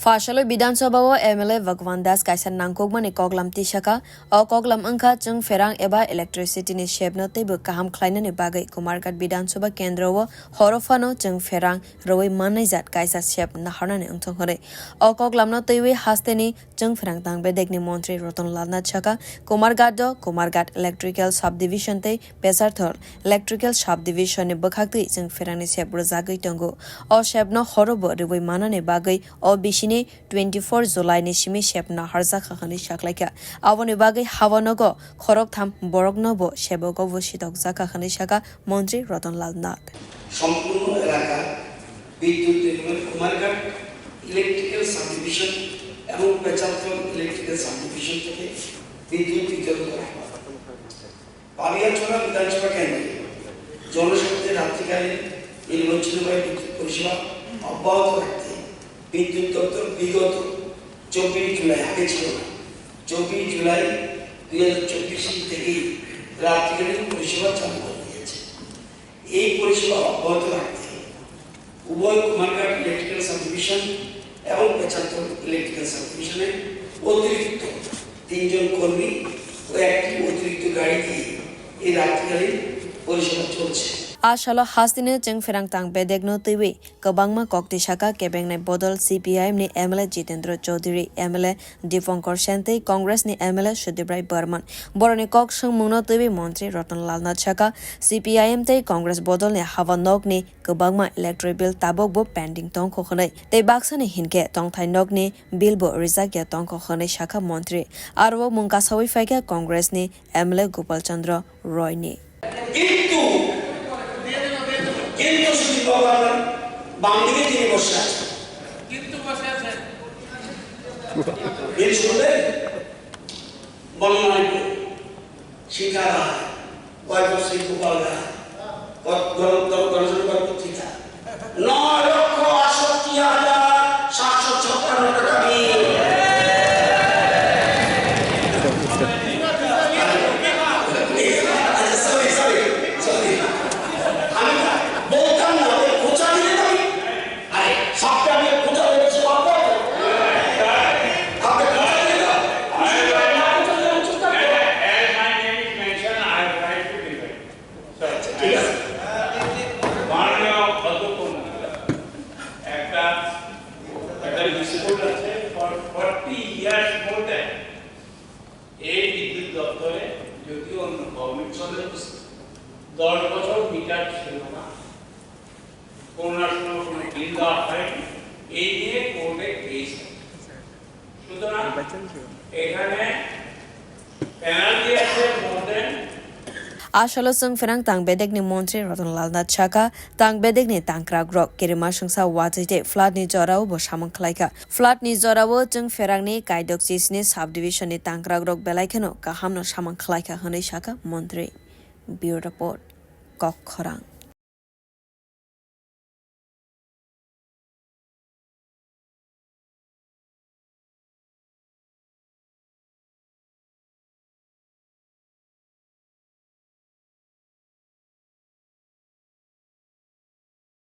Fashalo Bidanso Bawa MLA Vagwan Das Kaisan Nangkogman Koglam Tishaka, or Koglam Anka Chung Ferang Eba Electricity ni Shebno Tebu Kaham Kleinen Bagai Kumargat Bidansoba Kendrowo, Horofano Chung Ferang, Roe Manizat Kaisa Shep Naharan Untongore, or Koglam no Tewe Hasteni, Chung Ferang Tang Bedegni Montri Ratan Lal Nath Chaka, Kumargado, Kumargat Electrical Subdivision Te, Pesarthol, Electrical Subdivision ni Bukhakti, Chung Ferang Shep Razagi Tongo, or Shebno Horobo, Roe Manane Bagai, or Bishini 24 July ni Shimi Shepna Harza Khani Shaklaika, Avoni Bagai Havanogo, Khorok Tham Borognobo, Shebogo Vushidok Zaka Khani Shaka, Montri Ratan Lal Nath. সম্পূর্ণ এলাকা বিদ্যুৎ নির্গমন Kumarghat electrical subdivision এবং পেচালতল electrical subdivision থেকে বিদ্যুৎ বিতরণ করা হয়। পাবিয়াছড়া বিধানসভা কেন্দ্রে জনস্বার্থে রাত্রিকালীন নির্বাচনময় বিদ্যুৎ পরিষেবা অব্যাহত রাখতে বিদ্যুৎ দপ্তর বিগত 24 জুলাই আগে ছিল না 24 জুলাই 2024 থেকে রাত্রিকালীন পরিষেবা চালু করে দিয়েছে। এই পরিষেবা অব্যাহত রাখতে উভয় কুমারঘাট ইলেকট্রিক্যাল সাবডিভিশন এবং পেচালতল ইলেকট্রিক্যাল সাবডিভিশনে অতিরিক্ত 3 জন কর্মী ও একটি অতিরিক্ত গাড়ি দিয়ে এই রাত্রিকালীন পরিষেবা চলছে। Ashala Hastine Chung Ferang Tang Bedegno Tiwi, Kabangma Kokti Shaka, Kebengnai Bodol CPIM ni MLA Jitendra Chaudhary, MLA Difonkor Shante, Congress ni MLA Shudibrai Burman, Boroni Kok Shung Muno Tiwi, Montri Ratan Lal Nath Shaka, CPIM Te, Congress Bodol ni Havanok ni, Kabangma Electric Bill Tabokbo pending Tong Kokhane, Te Baksani Hinke, Tong Thai Nok ni, Bilbo Rizakya Tong Kokhane Shaka Montri, Arwo Munkasawi Fake, Congress ni, MLA Gopal Chandra Roy ni. কিন্তু শুধু বাবার বাম দিকে তিনি বসে আছেন কিন্তু বসে আছেন এই শুনলে বলনাই শিকারা কয় বছর গোপালরা গণতন্ত্র পত্রিকা 9,68,756 টাকা for 40 years more than এই বিদ্যুৎ দপ্তরে যদিও অন্য গভর্নমেন্ট চলে 10 বছর মিটার ছিল না কোনো বিল দেওয়া হয়নি এই নিয়ে কোর্টে কেস সুতরাং এখানে পেনাল্টি আছে more than Ashala Sung Ferang Tang Bedegni Montri Ratan Lal Nath Chaka, Tang Bedegni Tangkra Grok, Kirima Shungsa Watite, Flood ni Jorawo Boshamang Klaika, Flood ni Jorawo Chung Ferang ni Kaidok Cisni Subdivision ni Tangkra Grok Belaikano, Kahamno Shamang Klaika Hani Shaka, Montri. Bureau Report, Kok Khorang.